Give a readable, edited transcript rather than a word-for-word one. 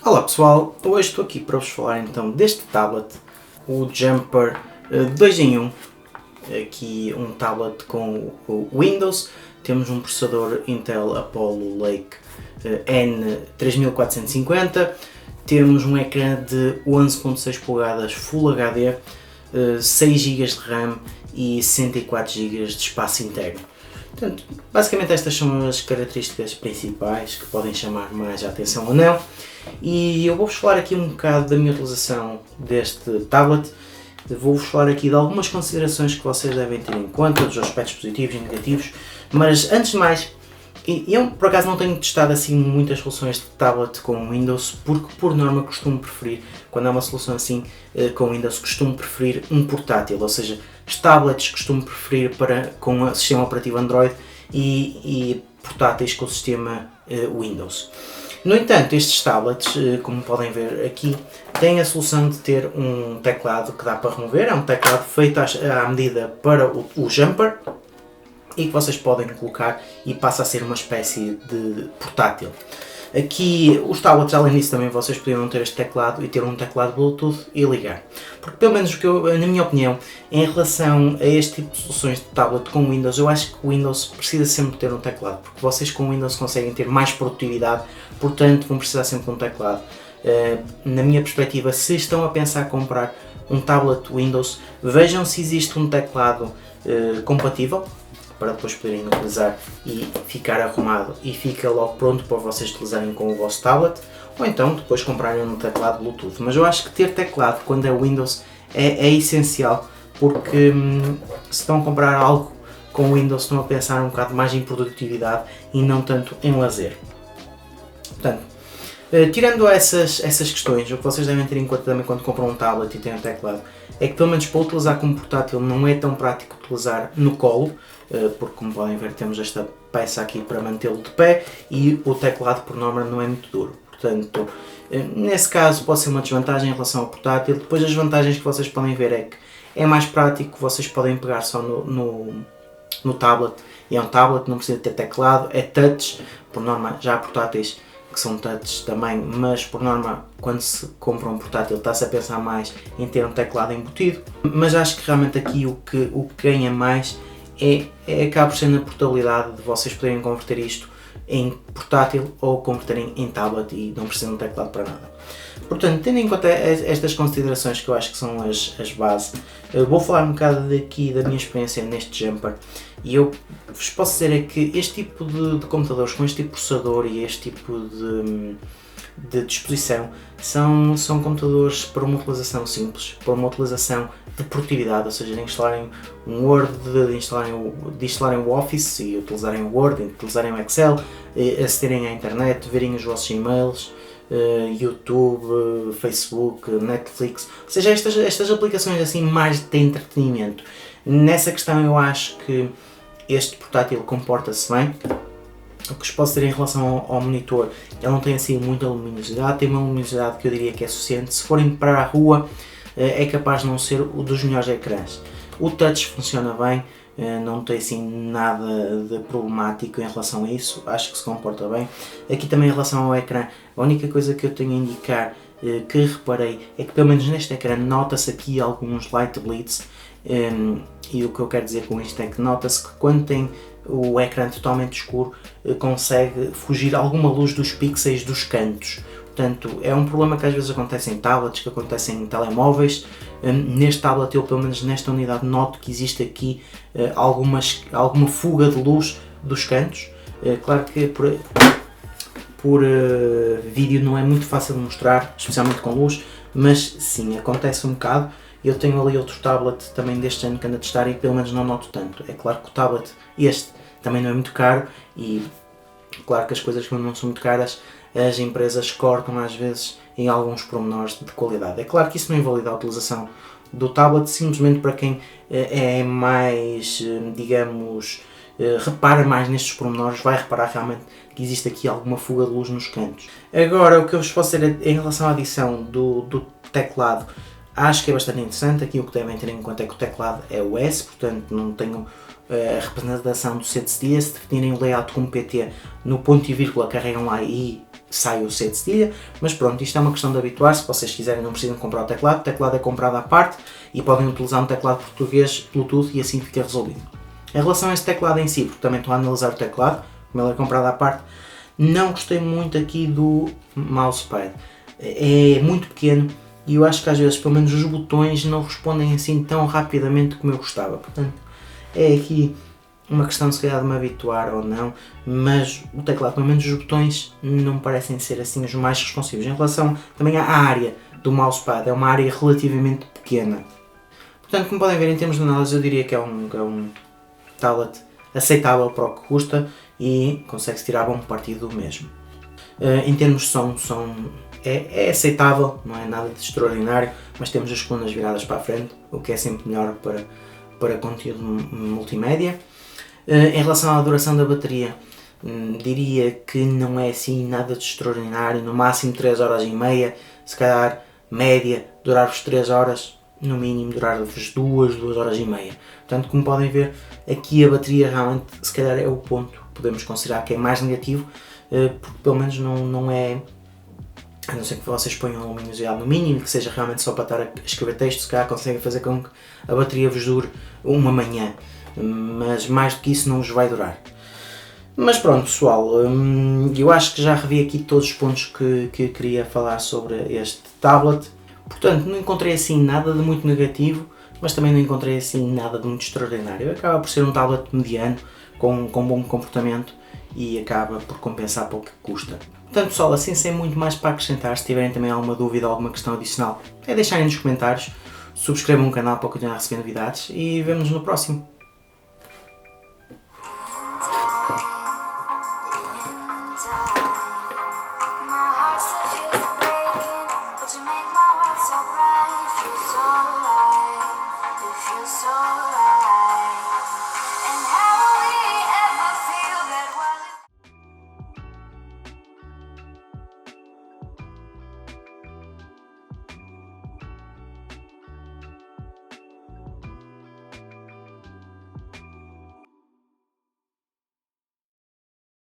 Olá pessoal, hoje estou aqui para vos falar então deste tablet, o Jumper 2 em 1, aqui um tablet com o Windows, temos um processador Intel Apollo Lake N3450, temos um ecrã de 11.6 polegadas Full HD, 6 GB de RAM e 64 GB de espaço interno. Portanto, basicamente estas são as características principais que podem chamar mais a atenção ou não, e eu vou-vos falar aqui um bocado da minha utilização deste tablet. Vou-vos falar aqui de algumas considerações que vocês devem ter em conta, dos aspectos positivos e negativos, mas antes de mais, eu por acaso não tenho testado assim muitas soluções de tablet com Windows, porque por norma costumo preferir, quando é uma solução assim com Windows, costumo preferir um portátil, ou seja, os tablets costumo preferir com o sistema operativo Android e portáteis com o sistema Windows. No entanto, estes tablets, como podem ver aqui, têm a solução de ter um teclado que dá para remover, é um teclado feito à medida para o Jumper e que vocês podem colocar e passa a ser uma espécie de portátil. Aqui, os tablets, além disso, também vocês podiam ter este teclado e ter um teclado Bluetooth e ligar. Porque, pelo menos, na minha opinião, em relação a este tipo de soluções de tablet com Windows, eu acho que o Windows precisa sempre ter um teclado, porque vocês com o Windows conseguem ter mais produtividade, portanto, vão precisar sempre de um teclado. Na minha perspectiva, se estão a pensar comprar um tablet Windows, vejam se existe um teclado compatível, para depois poderem utilizar e ficar arrumado e fica logo pronto para vocês utilizarem com o vosso tablet, ou então depois comprarem um teclado Bluetooth. Mas eu acho que ter teclado quando é Windows é essencial, porque se estão a comprar algo com Windows estão a pensar um bocado mais em produtividade e não tanto em lazer. Portanto, tirando essas questões, o que vocês devem ter em conta também quando compram um tablet e têm um teclado é que, pelo menos para utilizar como portátil, não é tão prático utilizar no colo, porque, como podem ver, temos esta peça aqui para mantê-lo de pé e o teclado, por norma, não é muito duro. Portanto, nesse caso pode ser uma desvantagem em relação ao portátil. Depois, as vantagens que vocês podem ver é que é mais prático, vocês podem pegar só no tablet, e é um tablet, não precisa ter teclado, é touch, por norma já há portáteis que são touch também, mas por norma quando se compra um portátil está-se a pensar mais em ter um teclado embutido, mas acho que realmente aqui o que ganha mais acaba por ser na portabilidade de vocês poderem converter isto em portátil ou converterem em tablet e não precisam de teclado para nada. Portanto, tendo em conta estas considerações que eu acho que são as bases, vou falar um bocado aqui da minha experiência neste Jumper, e eu vos posso dizer é que este tipo de computadores com este tipo de processador e este tipo de disposição são computadores para uma utilização simples, para uma utilização de produtividade, ou seja, de instalarem um Word, de instalarem o Office e utilizarem o Word, utilizarem o Excel, acederem à internet, verem os vossos e-mails, YouTube, Facebook, Netflix, ou seja, estas aplicações assim mais de entretenimento. Nessa questão eu acho que este portátil comporta-se bem. O que vos posso dizer em relação ao monitor, ele não tem assim muita luminosidade, tem uma luminosidade que eu diria que é suficiente. Se forem para a rua, é capaz de não ser o dos melhores ecrãs. O touch funciona bem, não tem assim nada de problemático em relação a isso, acho que se comporta bem. Aqui também em relação ao ecrã, a única coisa que eu tenho a indicar, que reparei, é que pelo menos neste ecrã nota-se aqui alguns light bleeds, e o que eu quero dizer com isto é que nota-se que quando tem o ecrã totalmente escuro, consegue fugir alguma luz dos pixels dos cantos. Portanto, é um problema que às vezes acontece em tablets, que acontece em telemóveis. Neste tablet, eu pelo menos nesta unidade noto que existe aqui alguma fuga de luz dos cantos. Claro que por vídeo não é muito fácil de mostrar, especialmente com luz, mas sim, acontece um bocado. Eu tenho ali outro tablet também deste ano que ando a testar e pelo menos não noto tanto. É claro que o tablet este também não é muito caro e claro que as coisas quando não são muito caras as empresas cortam às vezes em alguns pormenores de qualidade. É claro que isso não invalida a utilização do tablet, simplesmente para quem é mais, digamos, repara mais nestes pormenores, vai reparar realmente que existe aqui alguma fuga de luz nos cantos. Agora, o que eu vos posso dizer em relação à adição do teclado, acho que é bastante interessante. Aqui o que devem ter em conta é que o teclado é o S, portanto não tenho a representação do CDSD. Se definirem o layout como PT, no ponto e vírgula carregam lá I sai o C de cedilha, mas pronto, isto é uma questão de habituar. Se vocês quiserem, não precisam comprar o teclado é comprado à parte e podem utilizar um teclado português Bluetooth e assim fica resolvido. Em relação a este teclado em si, porque também estou a analisar o teclado, como ele é comprado à parte, não gostei muito aqui do mousepad. É muito pequeno e eu acho que às vezes, pelo menos os botões, não respondem assim tão rapidamente como eu gostava. Portanto, é aqui uma questão de se calhar de me habituar ou não, mas o teclado, pelo menos os botões, não parecem ser assim os mais responsivos. Em relação também à área do mousepad, é uma área relativamente pequena. Portanto, como podem ver, em termos de análise, eu diria que é um tablet aceitável para o que custa e consegue-se tirar bom partido do mesmo. Em termos de som, é aceitável, não é nada de extraordinário, mas temos as colunas viradas para a frente, o que é sempre melhor para conteúdo multimédia. Em relação à duração da bateria, diria que não é assim nada de extraordinário, no máximo 3 horas e meia, se calhar média, durar-vos 3 horas, no mínimo durar-vos 2 horas e meia. Portanto, como podem ver, aqui a bateria realmente se calhar é o ponto que podemos considerar que é mais negativo, porque pelo menos não é, a não ser que vocês ponham a luminosidade no mínimo, que seja realmente só para estar a escrever texto, se calhar conseguem fazer com que a bateria vos dure uma manhã, mas mais do que isso não vos vai durar. Mas pronto pessoal, eu acho que já revi aqui todos os pontos que queria falar sobre este tablet. Portanto, não encontrei assim nada de muito negativo, mas também não encontrei assim nada de muito extraordinário. Acaba por ser um tablet mediano, com bom comportamento e acaba por compensar pelo que custa. Portanto pessoal, assim sem muito mais para acrescentar, se tiverem também alguma dúvida ou alguma questão adicional, é deixarem nos comentários, subscrevam o canal para continuar a receber novidades e vemo-nos no próximo. So